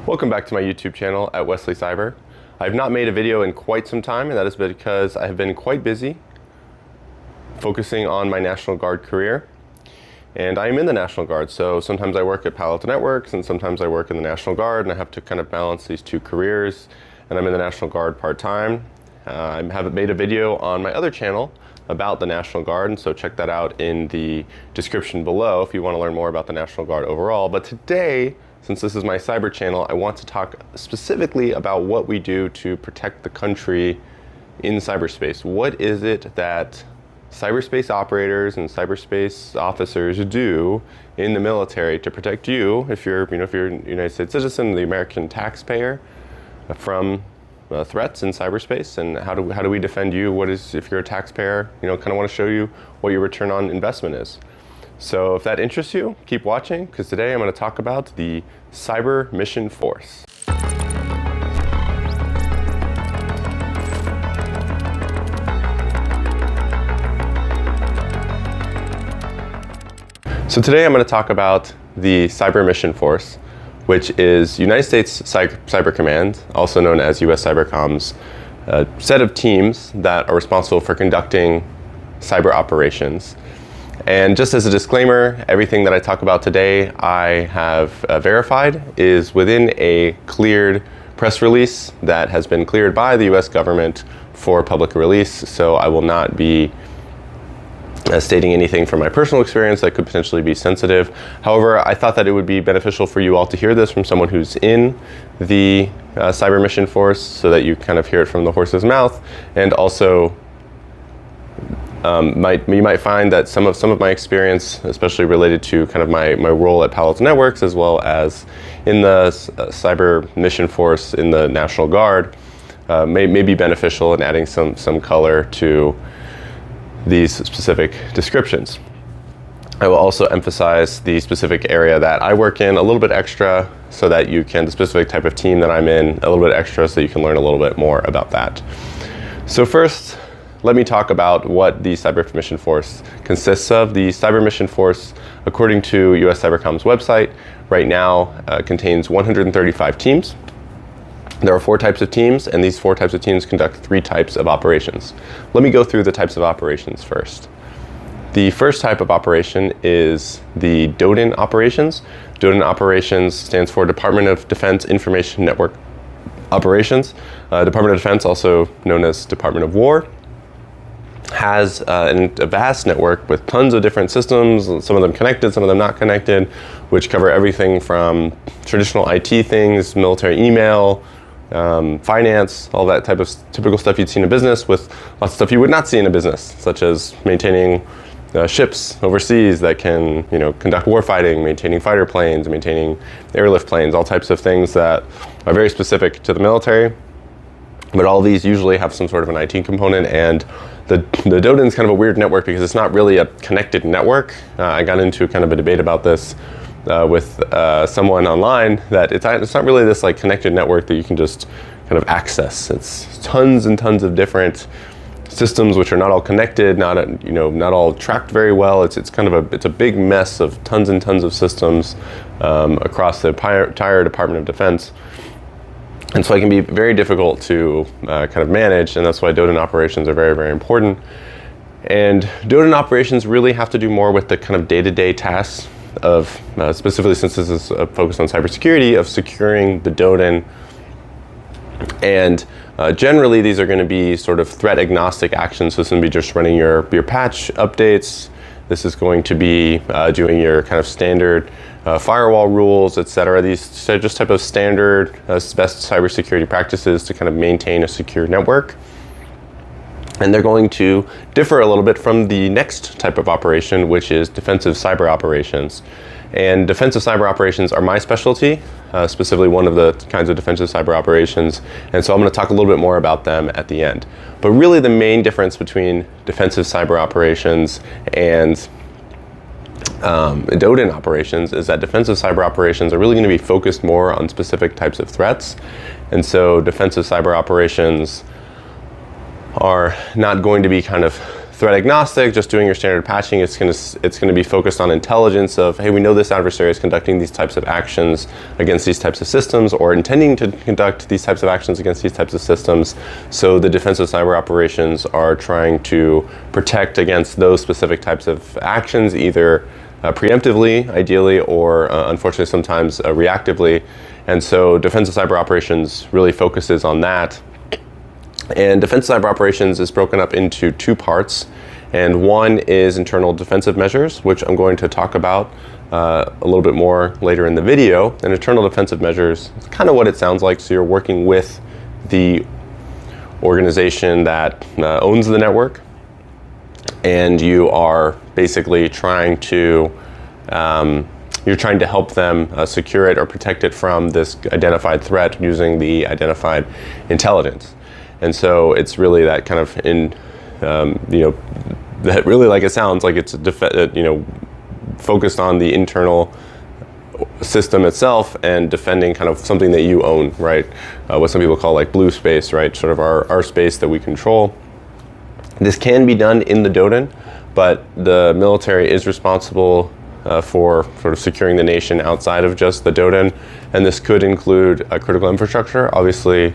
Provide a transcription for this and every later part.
Welcome back to my YouTube channel at USCYBERCOM. I have not made a video in quite some time, and that is because I have been quite busy focusing on my National Guard career. And I am in the National Guard, so sometimes I work at Palo Alto Networks and sometimes I work in the National Guard, and I have to kind of balance these two careers, and I'm in the National Guard part-time. I haven't made a video on my other channel about the National Guard, and so check that out in the description below if you want to learn more about the National Guard overall. But today, since this is my cyber channel, I want to talk specifically about what we do to protect the country in cyberspace. What is it that cyberspace operators and cyberspace officers do in the military to protect you, if you're a United States citizen, the American taxpayer, from threats in cyberspace, and how do we defend you? If you're a taxpayer, kind of want to show you what your return on investment is. So if that interests you, keep watching, because today I'm going to talk about the Cyber Mission Force. So today I'm going to talk about the Cyber Mission Force, which is United States Cyber Command, also known as USCYBERCOM's set of teams that are responsible for conducting cyber operations. And just as a disclaimer, everything that I talk about today I have verified is within a cleared press release that has been cleared by the US government for public release, so I will not be stating anything from my personal experience that could potentially be sensitive. However, I thought that it would be beneficial for you all to hear this from someone who's in the Cyber Mission Force, so that you kind of hear it from the horse's mouth, and also you might find that some of my experience, especially related to kind of my role at Palo Alto Networks, as well as in the Cyber Mission Force in the National Guard, may be beneficial in adding some color to these specific descriptions. I will also emphasize the specific area that I work in a little bit extra, so that the specific type of team that I'm in a little bit extra, so you can learn a little bit more about that. So first, let me talk about what the Cyber Mission Force consists of. The Cyber Mission Force, according to USCYBERCOM's website, right now contains 135 teams. There are 4 types of teams, and these 4 types of teams conduct 3 types of operations. Let me go through the types of operations first. The first type of operation is the DoDIN operations. DoDIN operations stands for Department of Defense Information Network Operations. Department of Defense, also known as Department of War, has a vast network with tons of different systems, some of them connected, some of them not connected, which cover everything from traditional IT things, military email, finance, all that type of typical stuff you'd see in a business, with lots of stuff you would not see in a business, such as maintaining ships overseas that can conduct warfighting, maintaining fighter planes, maintaining airlift planes, all types of things that are very specific to the military. But all of these usually have some sort of an IT component, and the DoDIN is kind of a weird network because it's not really a connected network. I got into kind of a debate about this with someone online, that it's not really this like connected network that you can just kind of access. It's tons and tons of different systems which are not all connected, not all tracked very well. It's a big mess of tons and tons of systems across the entire Department of Defense. And so it can be very difficult to kind of manage, and that's why DoDIN operations are very, very important. And DoDIN operations really have to do more with the kind of day-to-day tasks of, specifically since this is focused on cybersecurity, of securing the DoDIN. And generally these are going to be sort of threat agnostic actions. So this is going to be just running your patch updates. This is going to be doing your kind of standard firewall rules, etc. These are just type of standard best cybersecurity practices to kind of maintain a secure network. And they're going to differ a little bit from the next type of operation, which is defensive cyber operations. And defensive cyber operations are my specialty, specifically one of the kinds of defensive cyber operations. And so I'm going to talk a little bit more about them at the end. But really the main difference between defensive cyber operations and DoDIN operations is that defensive cyber operations are really going to be focused more on specific types of threats. And so defensive cyber operations are not going to be kind of threat agnostic, just doing your standard patching. It's going to be focused on intelligence of, hey, we know this adversary is conducting these types of actions against these types of systems, or intending to conduct these types of actions against these types of systems. So the defensive cyber operations are trying to protect against those specific types of actions, either preemptively, ideally, or unfortunately sometimes reactively. And so defensive cyber operations really focuses on that. And defensive cyber operations is broken up into two parts. And one is internal defensive measures, which I'm going to talk about a little bit more later in the video. And internal defensive measures is kind of what it sounds like. So you're working with the organization that owns the network, and you are basically trying to help them secure it or protect it from this identified threat using the identified intelligence. And so it's really that kind of that really, like it sounds like, it's focused on the internal system itself and defending kind of something that you own, right? What some people call like blue space, right? Sort of our space that we control. This can be done in the DoDIN, but the military is responsible for sort of securing the nation outside of just the DoDIN, and this could include critical infrastructure. Obviously,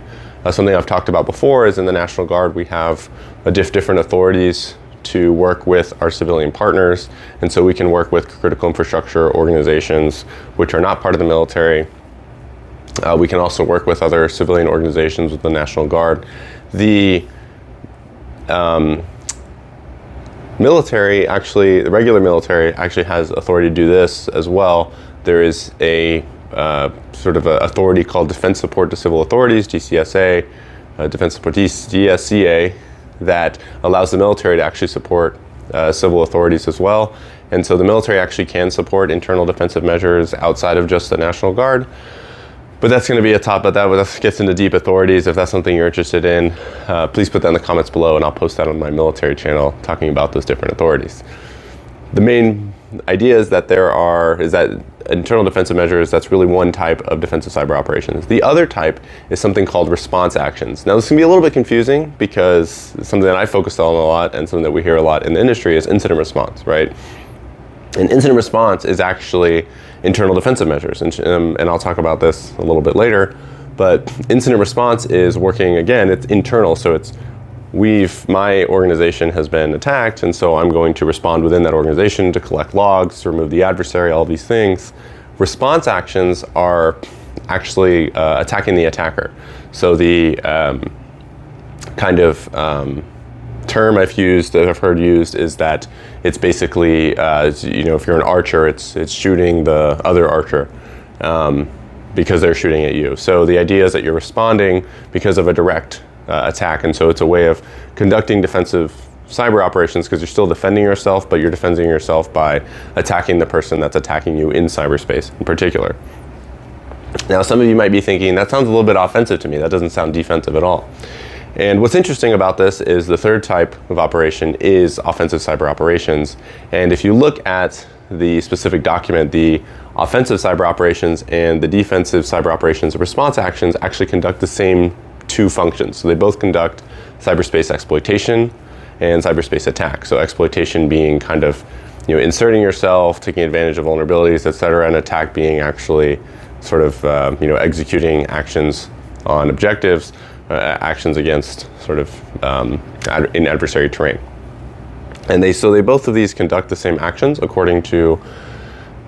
something I've talked about before is in the National Guard we have different authorities to work with our civilian partners, and so we can work with critical infrastructure organizations which are not part of the military. We can also work with other civilian organizations with the National Guard. The military, actually, the regular military actually has authority to do this as well. There is a sort of an authority called Defense Support to Civil Authorities, DCSA, Defense Support DSCA, that allows the military to actually support civil authorities as well. And so the military actually can support internal defensive measures outside of just the National Guard. But that's going to be a top, but that gets into deep authorities. If that's something you're interested in, please put that in the comments below, and I'll post that on my military channel talking about those different authorities. The main idea is that internal defensive measures, that's really one type of defensive cyber operations. The other type is something called response actions. Now, this can be a little bit confusing because something that I focused on a lot and something that we hear a lot in the industry is incident response, right? And incident response is actually internal defensive measures, and I'll talk about this a little bit later. But incident response is working, again, it's internal, so it's my organization has been attacked, and so I'm going to respond within that organization to collect logs, to remove the adversary, all these things. Response actions are actually attacking the attacker. So the term I've heard used is that it's basically, if you're an archer, it's shooting the other archer because they're shooting at you. So the idea is that you're responding because of a direct attack, and so it's a way of conducting defensive cyber operations because you're still defending yourself, but you're defending yourself by attacking the person that's attacking you in cyberspace in particular. Now, some of you might be thinking, that sounds a little bit offensive to me. That doesn't sound defensive at all. And what's interesting about this is the third type of operation is offensive cyber operations. And if you look at the specific document, the offensive cyber operations and the defensive cyber operations response actions actually conduct the same two functions. So they both conduct cyberspace exploitation and cyberspace attack. So exploitation being kind of inserting yourself, taking advantage of vulnerabilities, etc., and attack being actually sort of executing actions on objectives, actions against sort of in adversary terrain. And they both of these conduct the same actions according to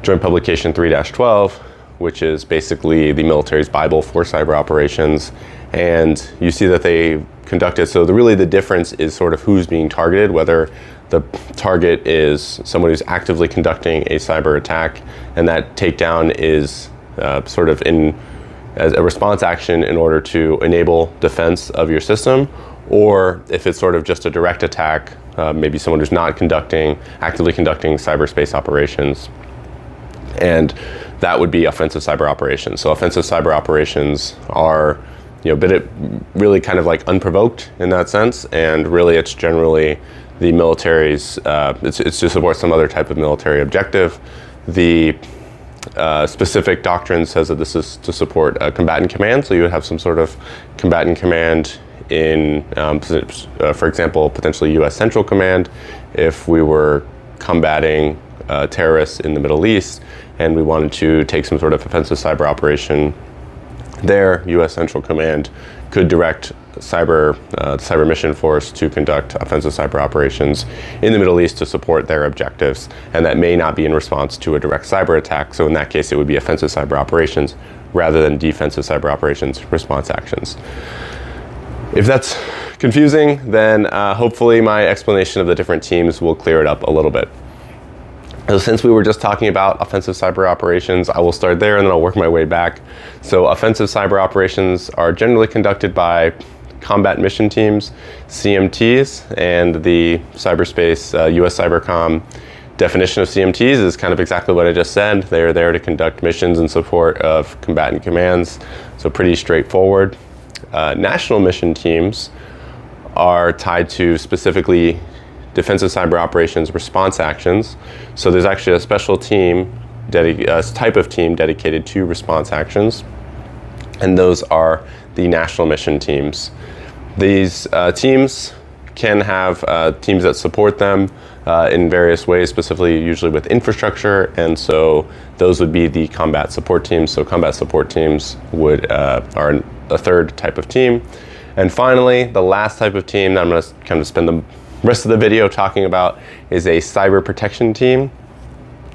Joint Publication 3-12, which is basically the military's Bible for cyber operations. And you see that they conduct it. So the difference is sort of who's being targeted, whether the target is someone who's actively conducting a cyber attack, and that takedown is sort of as a response action in order to enable defense of your system, or if it's sort of just a direct attack, maybe someone who's not actively conducting cyberspace operations, and that would be offensive cyber operations. So offensive cyber operations are really kind of like unprovoked in that sense, and really it's generally the military's, it's to support some other type of military objective. The specific doctrine says that this is to support a combatant command, so you would have some sort of combatant command in, for example, potentially U.S. Central Command, if we were combating terrorists in the Middle East and we wanted to take some sort of offensive cyber operation there, U.S. Central Command could direct the cyber mission force to conduct offensive cyber operations in the Middle East to support their objectives, and that may not be in response to a direct cyber attack. So in that case, it would be offensive cyber operations rather than defensive cyber operations response actions. If that's confusing, then hopefully my explanation of the different teams will clear it up a little bit. So since we were just talking about offensive cyber operations, I will start there and then I'll work my way back. So offensive cyber operations are generally conducted by combat mission teams, CMTs, and the cyberspace USCYBERCOM definition of CMTs is kind of exactly what I just said. They are there to conduct missions in support of combatant commands, so pretty straightforward. National mission teams are tied to specifically defensive cyber operations response actions. So there's actually a special team, type of team dedicated to response actions, and those are the national mission teams. These teams can have teams that support them in various ways, specifically usually with infrastructure, and so those would be the combat support teams. So combat support teams are a third type of team. And finally, the last type of team that I'm going to kind of spend the rest of the video talking about is a cyber protection team.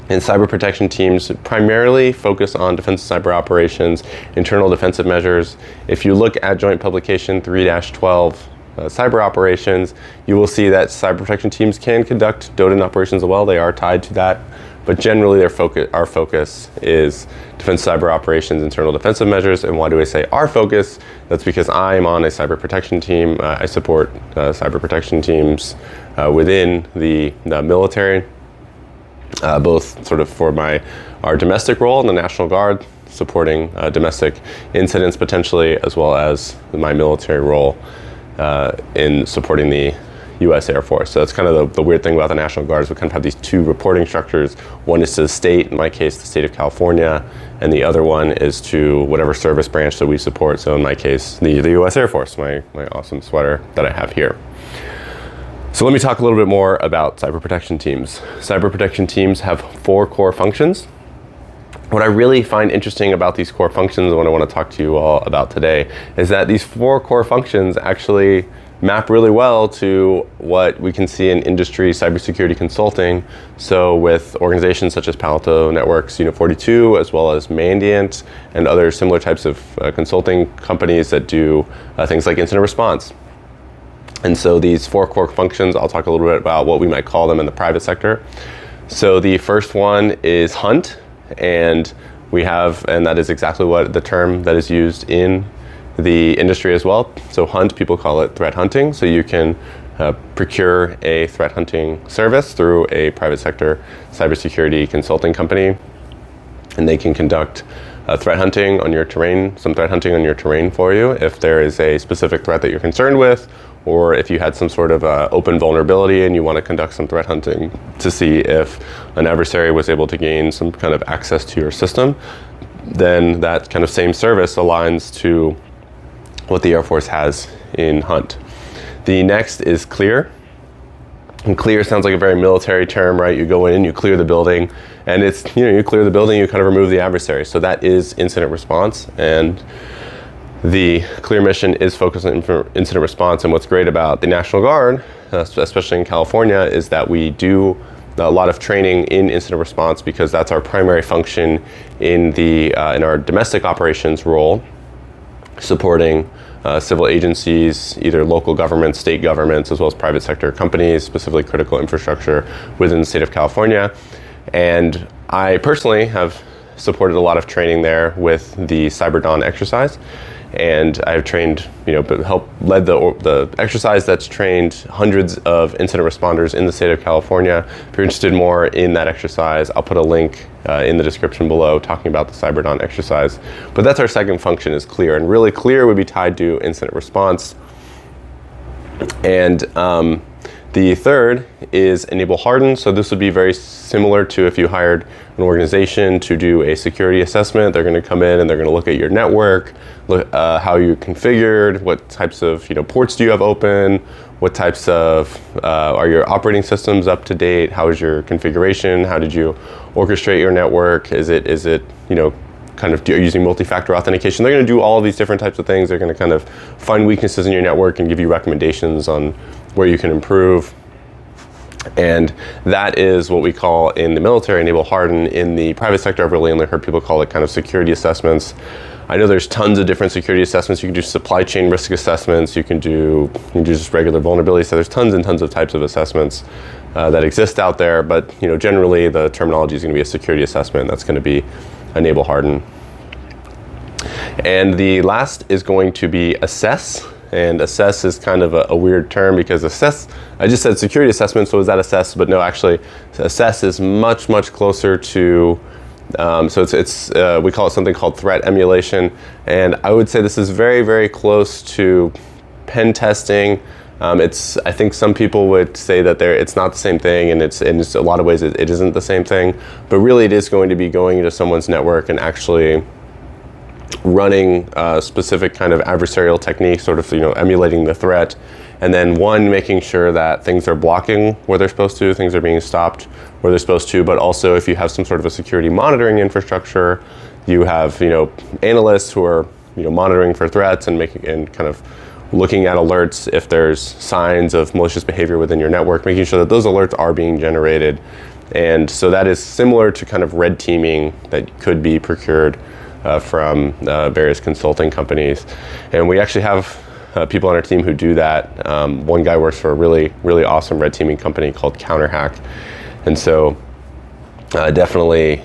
And cyber protection teams primarily focus on defensive cyber operations, internal defensive measures. If you look at Joint Publication 3-12, cyber operations, you will see that cyber protection teams can conduct DOTIN operations as well. They are tied to that, but generally our focus is defense cyber operations, internal defensive measures. And why do I say our focus? That's because I'm on a cyber protection team. I support cyber protection teams within the military, both sort of for our domestic role in the National Guard, supporting domestic incidents potentially, as well as my military role in supporting the U.S. Air Force. So that's kind of the weird thing about the National Guard is we kind of have these two reporting structures. One is to the state, in my case, the state of California, and the other one is to whatever service branch that we support. So in my case, the U.S. Air Force, my awesome sweater that I have here. So let me talk a little bit more about cyber protection teams. Cyber protection teams have 4 core functions. What I really find interesting about these core functions and what I want to talk to you all about today is that these 4 core functions actually map really well to what we can see in industry cybersecurity consulting. So with organizations such as Palo Alto Networks Unit 42, as well as Mandiant and other similar types of consulting companies that do things like incident response. And so these 4 core functions, I'll talk a little bit about what we might call them in the private sector. So the first one is hunt, and that is exactly what the term that is used in the industry as well. So hunt, people call it threat hunting. So you can procure a threat hunting service through a private sector cybersecurity consulting company, and they can conduct threat hunting on your terrain, some threat hunting on your terrain for you if there is a specific threat that you're concerned with, or if you had some sort of open vulnerability and you want to conduct some threat hunting to see if an adversary was able to gain some kind of access to your system, then that kind of same service aligns to what the Air Force has in hunt. The next is clear. And clear sounds like a very military term, right? You go in, you clear the building, and it's, you clear the building, you kind of remove the adversary. So that is incident response, and the clear mission is focused on incident response. And what's great about the National Guard, especially in California, is that we do a lot of training in incident response because that's our primary function in our domestic operations role, supporting civil agencies, either local governments, state governments, as well as private sector companies, specifically critical infrastructure within the state of California. And I personally have supported a lot of training there with the Cyber Dawn exercise. And I've trained, led the exercise that's trained hundreds of incident responders in the state of California. If you're interested more in that exercise, I'll put a link in the description below talking about the Cyber Dawn exercise. But that's our second function, is clear. And really clear would be tied to incident response. And The third is enable harden. So this would be very similar to if you hired an organization to do a security assessment. They're going to come in and they're going to look at your network, look how you're configured, what types of ports do you have open, what types of are your operating systems up to date, how is your configuration, how did you orchestrate your network, is it kind of using multi-factor authentication. They're going to do all of these different types of things. They're going to kind of find weaknesses in your network and give you recommendations on where you can improve. And that is what we call in the military enable harden. In the private sector, I've really only heard people call it kind of security assessments. I know there's tons of different security assessments. You can do supply chain risk assessments. You can do just regular vulnerability. So there's tons and tons of types of assessments that exist out there. But generally the terminology is going to be a security assessment. That's going to be enable harden. And the last is going to be assess. And assess is kind of a weird term because assess, I just said security assessment, so is that assess? But no, actually assess is much closer to, so it's we call it something called threat emulation. And I would say this is very close to pen testing. I think some people would say that it's not the same thing, and it's in a lot of ways it isn't the same thing, but really it is going to be going into someone's network and actually running a specific kind of adversarial technique, sort of emulating the threat, and then making sure that things are blocking where they're supposed to, things are being stopped where they're supposed to, but also if you have some sort of a security monitoring infrastructure, you have analysts who are monitoring for threats and kind of looking at alerts if there's signs of malicious behavior within your network, making sure that those alerts are being generated. And so that is similar to kind of red teaming that could be procured from various consulting companies. And we actually have people on our team who do that. One guy works for a really awesome red teaming company called CounterHack. And so definitely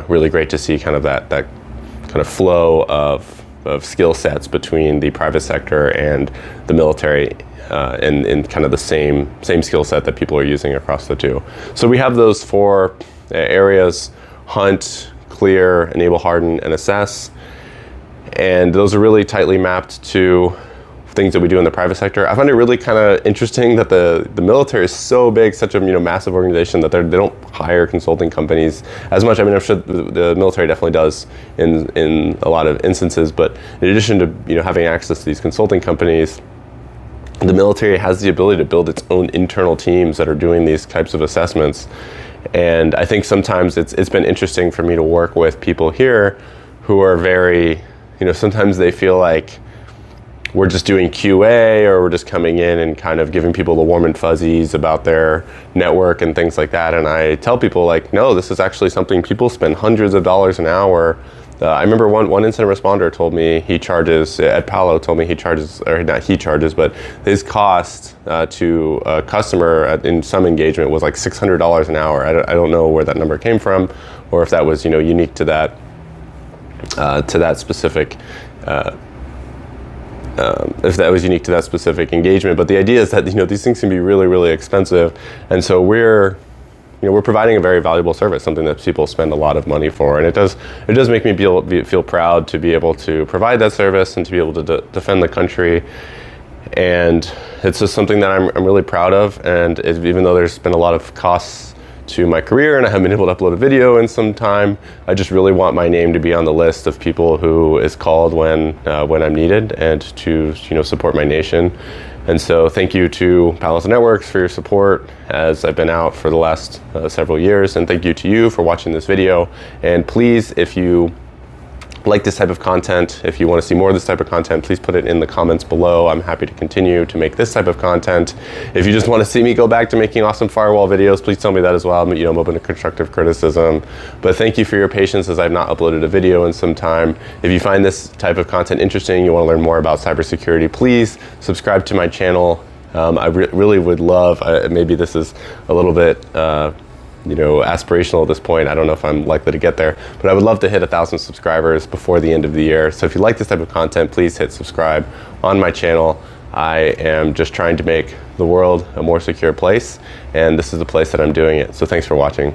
really great to see kind of that kind of flow of skill sets between the private sector and the military in kind of the same skill set that people are using across the two. So we have those four areas: hunt, clear, enable harden, and assess. And those are really tightly mapped to things that we do in the private sector. I find it really kind of interesting that the military is so big, such a massive organization, that they don't hire consulting companies as much. I mean, I'm sure the military definitely does in a lot of instances, but in addition to having access to these consulting companies, the military has the ability to build its own internal teams that are doing these types of assessments. And I think sometimes it's been interesting for me to work with people here who are very, sometimes they feel like we're just doing QA, or we're just coming in and kind of giving people the warm and fuzzies about their network and things like that. And I tell people, like, no, this is actually something people spend hundreds of dollars an hour. I remember one incident responder told me he charges, at Palo told me he charges, or not he charges, but his cost to a customer in some engagement was like $600 an hour. I don't know where that number came from, or if that was unique to that specific if that was unique to that specific engagement. But the idea is that these things can be really expensive, and so we're providing a very valuable service, something that people spend a lot of money for, and it does make me feel proud to be able to provide that service and to be able to defend the country. And it's just something that I'm really proud of. And even though there's been a lot of costs to my career and I haven't been able to upload a video in some time, I just really want my name to be on the list of people who is called when I'm needed, and to support my nation. And so thank you to Palo Alto Networks for your support as I've been out for the last several years, and thank you to you for watching this video. And please, if you like this type of content, if you want to see more of this type of content, please put it in the comments below. I'm happy to continue to make this type of content. If you just want to see me go back to making awesome firewall videos, please tell me that as well. I'm open to constructive criticism. But thank you for your patience as I've not uploaded a video in some time. If you find this type of content interesting, you want to learn more about cybersecurity, please subscribe to my channel. I really would love, maybe this is a little bit aspirational at this point. I don't know if I'm likely to get there, but I would love to hit 1,000 subscribers before the end of the year. So if you like this type of content, please hit subscribe on my channel. I am just trying to make the world a more secure place, and this is the place that I'm doing it. So thanks for watching.